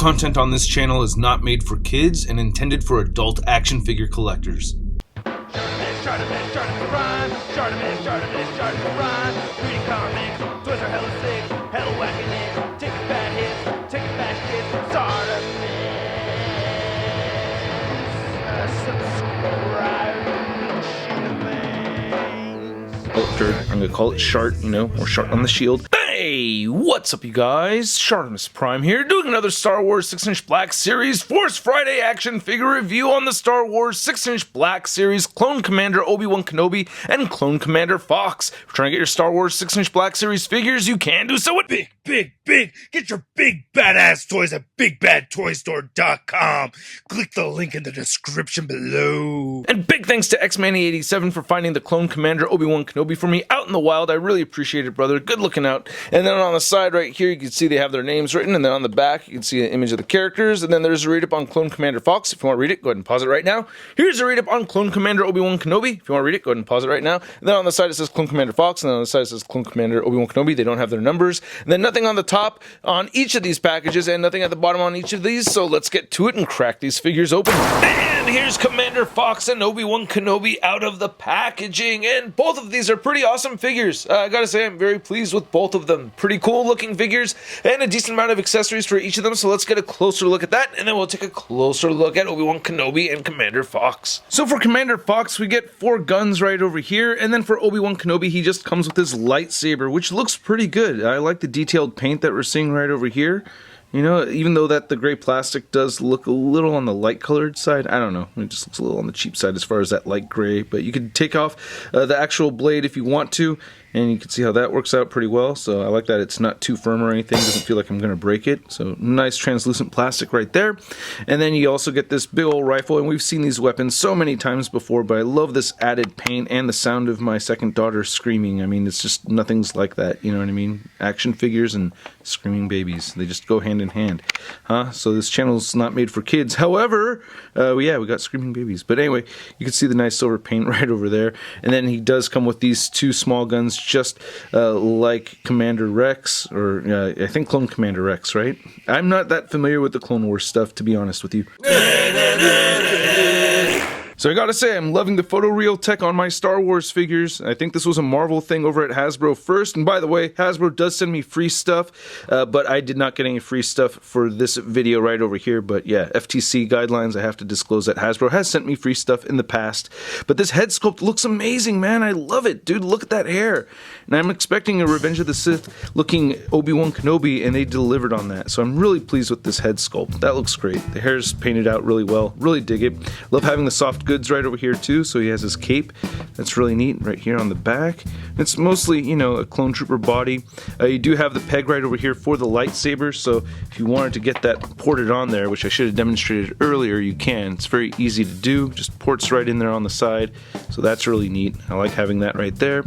content on this channel is not made for kids and intended for adult action figure collectors. Reading comics, toys are hella sick, hella whacking it, taking bad hits, taking bash kids, Subscribe. I'm gonna call it Shart, or Shart on the Shield. Hey, what's up, you guys? ShartimusPrime here, doing another Star Wars 6-inch Black Series Force Friday action figure review on the Star Wars 6-inch Black Series Clone Commander Obi-Wan Kenobi and Clone Commander Fox. If you're trying to get your Star Wars 6-inch Black Series figures, you can do so with big. Get your big badass toys at BigBadToyStore.com. Click the link in the description below. And big thanks to Xmanny87 for finding the Clone Commander Obi-Wan Kenobi for me out in the wild. I really appreciate it, brother. Good looking out. And then on the side right here, you can see they have their names written. And then on the back, you can see an image of the characters. And then there's a read-up on Clone Commander Fox. If you want to read it, go ahead and pause it right now. Here's a read-up on Clone Commander Obi-Wan Kenobi. If you want to read it, go ahead and pause it right now. And then on the side, it says Clone Commander Fox. And then on the side, it says Clone Commander Obi-Wan Kenobi. They don't have their numbers. And then nothing on the top on each of these packages and nothing at the bottom on each of these. So let's get to it and crack these figures open. And here's Commander Fox and Obi-Wan Kenobi out of the packaging. And both of these are pretty awesome figures. I gotta say, I'm very pleased with both of them. Pretty cool looking figures and a decent amount of accessories for each of them. So let's get a closer look at that. And then we'll take a closer look at Obi-Wan Kenobi and Commander Fox. So for Commander Fox, we get 4 guns right over here. And then for Obi-Wan Kenobi, he just comes with his lightsaber, which looks pretty good. I like the detailed paint that we're seeing right over here. Even though that the gray plastic does look a little on the light colored side, I don't know, it just looks a little on the cheap side as far as that light gray, but you could take off the actual blade if you want to, and you can see how that works out pretty well. So I like that it's not too firm or anything, doesn't feel like I'm going to break it. So nice translucent plastic right there. And then you also get this big old rifle, and we've seen these weapons so many times before, but I love this added paint and the sound of my second daughter screaming. I mean, it's just nothing's like that, you know what I mean? Action figures and screaming babies, they just go hand in hand. So this channel's not made for kids. However, we got screaming babies. But anyway, you can see the nice silver paint right over there. And then he does come with these 2 small guns, just like Commander Rex, or I think Clone Commander Rex, right? I'm not that familiar with the Clone Wars stuff, to be honest with you. So I gotta say, I'm loving the photoreal tech on my Star Wars figures. I think this was a Marvel thing over at Hasbro first. And by the way, Hasbro does send me free stuff, but I did not get any free stuff for this video right over here. But yeah, FTC guidelines, I have to disclose that Hasbro has sent me free stuff in the past. But this head sculpt looks amazing, man. I love it. Dude, look at that hair. And I'm expecting a Revenge of the Sith looking Obi-Wan Kenobi, and they delivered on that. So I'm really pleased with this head sculpt. That looks great. The hair's painted out really well. Really dig it. Love having the soft goods right over here too. So he has his cape. That's really neat right here on the back. It's mostly, a clone trooper body. You do have the peg right over here for the lightsaber. So if you wanted to get that ported on there, which I should have demonstrated earlier, you can. It's very easy to do. Just ports right in there on the side. So that's really neat. I like having that right there.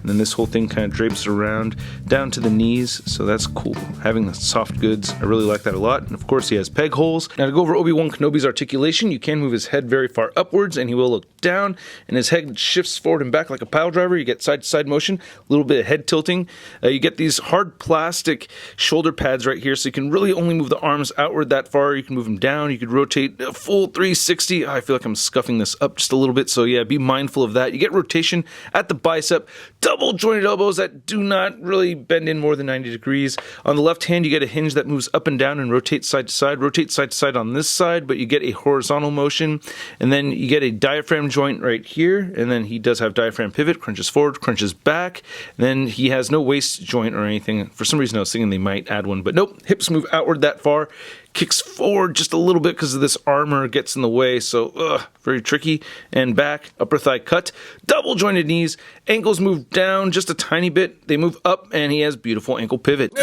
And then this whole thing kind of drapes around down to the knees, so that's cool. Having the soft goods, I really like that a lot. And of course he has peg holes. Now to go over Obi-Wan Kenobi's articulation, you can move his head very far upwards and he will look down, and his head shifts forward and back like a pile driver. You get side to side motion, a little bit of head tilting. You get these hard plastic shoulder pads right here, so you can really only move the arms outward that far. You can move them down, you could rotate a full 360. I feel like I'm scuffing this up just a little bit, so yeah, be mindful of that. You get rotation at the bicep, double jointed elbows that do not really bend in more than 90 degrees. On the left hand, you get a hinge that moves up and down and rotates side to side. Rotate side to side on this side, but you get a horizontal motion. And then you get a diaphragm joint right here. And then he does have diaphragm pivot, crunches forward, crunches back. And then he has no waist joint or anything. For some reason, I was thinking they might add one, but nope. Hips move outward that far. Kicks forward just a little bit because of this armor gets in the way, so very tricky. And back, upper thigh cut, double jointed knees, ankles move down just a tiny bit, they move up, and he has beautiful ankle pivot.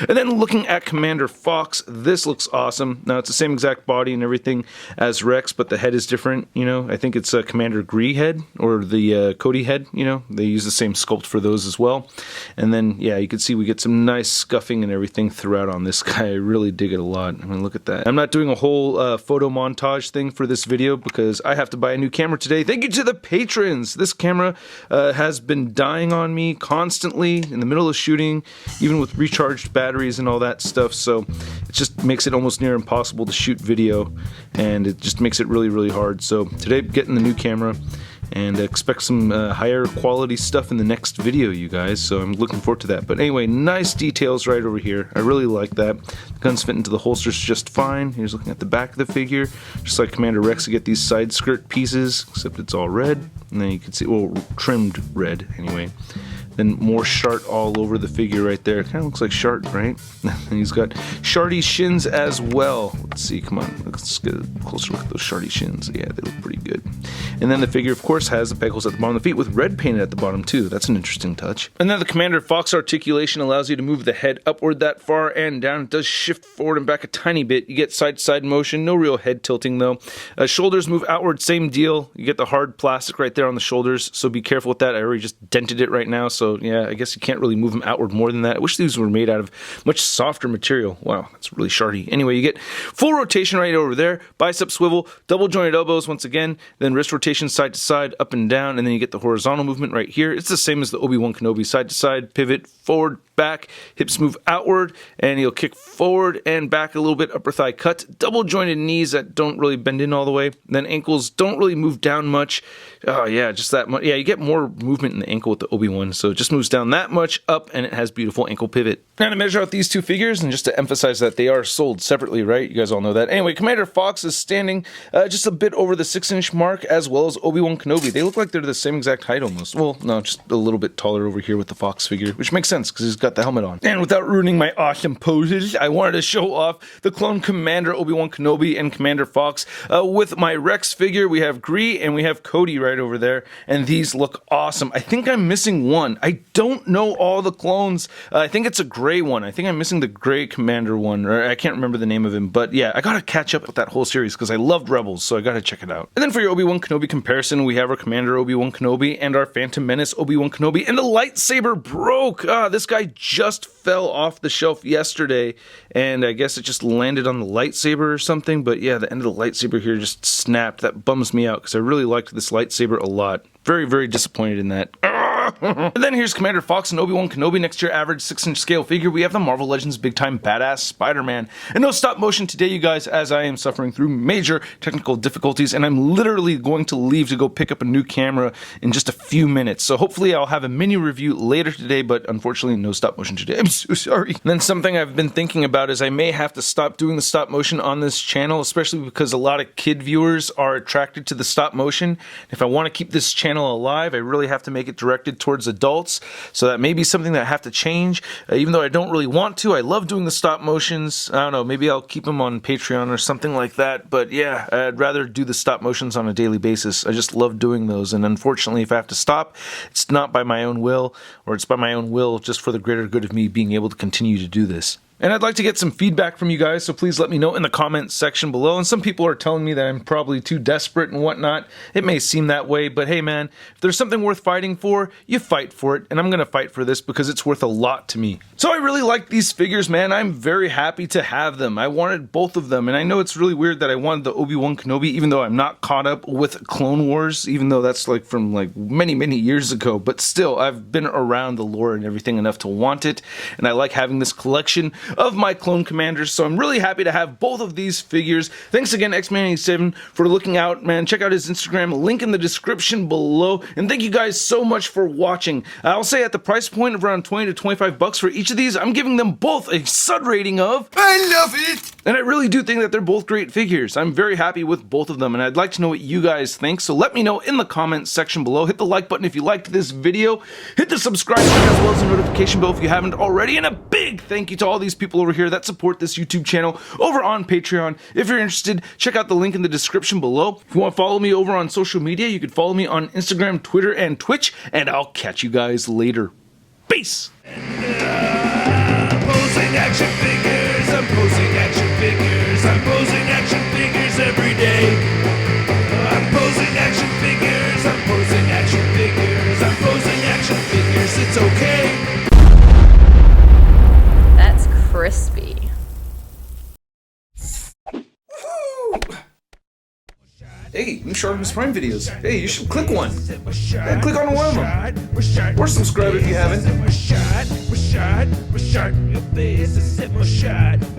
And then looking at Commander Fox, this looks awesome. Now, it's the same exact body and everything as Rex, but the head is different, I think it's a Commander Gree head, or the Cody head, They use the same sculpt for those as well. And then, yeah, you can see we get some nice scuffing and everything throughout on this guy. I really dig it a lot. I mean, look at that. I'm not doing a whole photo montage thing for this video because I have to buy a new camera today. Thank you to the patrons. This camera has been dying on me constantly in the middle of shooting, even with recharged batteries. batteries and all that stuff, so it just makes it almost near impossible to shoot video, and it just makes it really, really hard. So today, getting the new camera, and expect some higher quality stuff in the next video, you guys, so I'm looking forward to that. But anyway, nice details right over here. I really like that. The guns fit into the holsters just fine. Here's looking at the back of the figure, just like Commander Rex, you get these side skirt pieces, except it's all red, and then you can see, well, trimmed red anyway. Then more Shart all over the figure right there. Kind of looks like Shart, right? And he's got Sharty shins as well. Let's see, come on, let's get a closer look at those Sharty shins. Yeah, they look pretty good. And then the figure, of course, has the peg holes at the bottom of the feet with red painted at the bottom too. That's an interesting touch. And then the Commander Fox articulation allows you to move the head upward that far and down. It does shift forward and back a tiny bit. You get side-to-side motion, no real head tilting though. Shoulders move outward, same deal. You get the hard plastic right there on the shoulders, so be careful with that. I already just dented it right now, so yeah, I guess you can't really move them outward more than that. I wish these were made out of much softer material. Wow, that's really sharty. Anyway, you get full rotation right over there, bicep swivel, double jointed elbows once again, then wrist rotation side to side, up and down, and then you get the horizontal movement right here. It's the same as the Obi-Wan Kenobi, side to side, pivot, forward, back, hips move outward, and you'll kick forward and back a little bit, upper thigh cut, double jointed knees that don't really bend in all the way, then ankles don't really move down much. Oh yeah, just that much. Yeah, you get more movement in the ankle with the Obi-Wan, so it just moves down that much up, and it has beautiful ankle pivot. Now to measure out these two figures, and just to emphasize that they are sold separately, right? You guys all know that. Anyway, Commander Fox is standing just a bit over the 6-inch mark, as well as Obi-Wan Kenobi. They look like they're the same exact height almost. Well, no, just a little bit taller over here with the Fox figure, which makes sense because he's got the helmet on. And without ruining my awesome poses, I wanted to show off the clone Commander Obi-Wan Kenobi and Commander Fox. With my Rex figure, we have Gree and we have Cody right over there, and these look awesome. I think I'm missing one. I don't know all the clones. I think it's a gray one. I think I'm missing the gray Commander one, or I can't remember the name of him, but yeah, I gotta catch up with that whole series because I loved Rebels, so I gotta check it out. And then for your Obi-Wan Kenobi comparison, we have our Commander Obi-Wan Kenobi and our Phantom Menace Obi-Wan Kenobi, and the lightsaber broke! This guy just fell off the shelf yesterday, and I guess it just landed on the lightsaber or something, but yeah, the end of the lightsaber here just snapped. That bums me out because I really liked this lightsaber a lot. Very, very disappointed in that. And then here's Commander Fox and Obi-Wan Kenobi next to your average 6-inch scale figure. We have the Marvel Legends Big Time Badass Spider-Man. And no stop motion today, you guys, as I am suffering through major technical difficulties, and I'm literally going to leave to go pick up a new camera in just a few minutes. So hopefully I'll have a mini review later today, but unfortunately no stop motion today. I'm so sorry. And then something I've been thinking about is I may have to stop doing the stop motion on this channel, especially because a lot of kid viewers are attracted to the stop motion. If I want to keep this channel alive, I really have to make it directed towards adults, so that may be something that I have to change, even though I don't really want to. I love doing the stop motions. I don't know, maybe I'll keep them on Patreon or something like that, but yeah, I'd rather do the stop motions on a daily basis. I just love doing those, and unfortunately if I have to stop, it's not by my own will, or it's by my own will just for the greater good of me being able to continue to do this. And I'd like to get some feedback from you guys, so please let me know in the comments section below. And some people are telling me that I'm probably too desperate and whatnot. It may seem that way, but hey man, if there's something worth fighting for, you fight for it. And I'm gonna fight for this because it's worth a lot to me. So I really like these figures, man. I'm very happy to have them. I wanted both of them, and I know it's really weird that I wanted the Obi-Wan Kenobi, even though I'm not caught up with Clone Wars, even though that's like from like many, many years ago. But still, I've been around the lore and everything enough to want it, and I like having this collection of my clone commanders, so I'm really happy to have both of these figures. Thanks again, X-Man87, for looking out, man. Check out his Instagram, link in the description below, and thank you guys so much for watching. I'll say at the price point of around 20 to 25 bucks for each of these, I'm giving them both a sud rating of I love it! And I really do think that they're both great figures. I'm very happy with both of them, and I'd like to know what you guys think, so let me know in the comments section below. Hit the like button if you liked this video, hit the subscribe button as well as the notification bell if you haven't already, and a big thank you to all these people over here that support this YouTube channel over on Patreon. If you're interested, check out the link in the description below. If you want to follow me over on social media, you can follow me on Instagram, Twitter, and Twitch, and I'll catch you guys later. Peace! Posing action figures, I'm posing action figures, I'm posing action figures every day. I'm posing action figures, I'm posing action figures, I'm posing action figures, it's okay. That's crispy. Hey, new ShartimusPrime videos. Hey, you should click one. Yeah, click on one of them. Or subscribe if you haven't. shot in your face, I set my shot.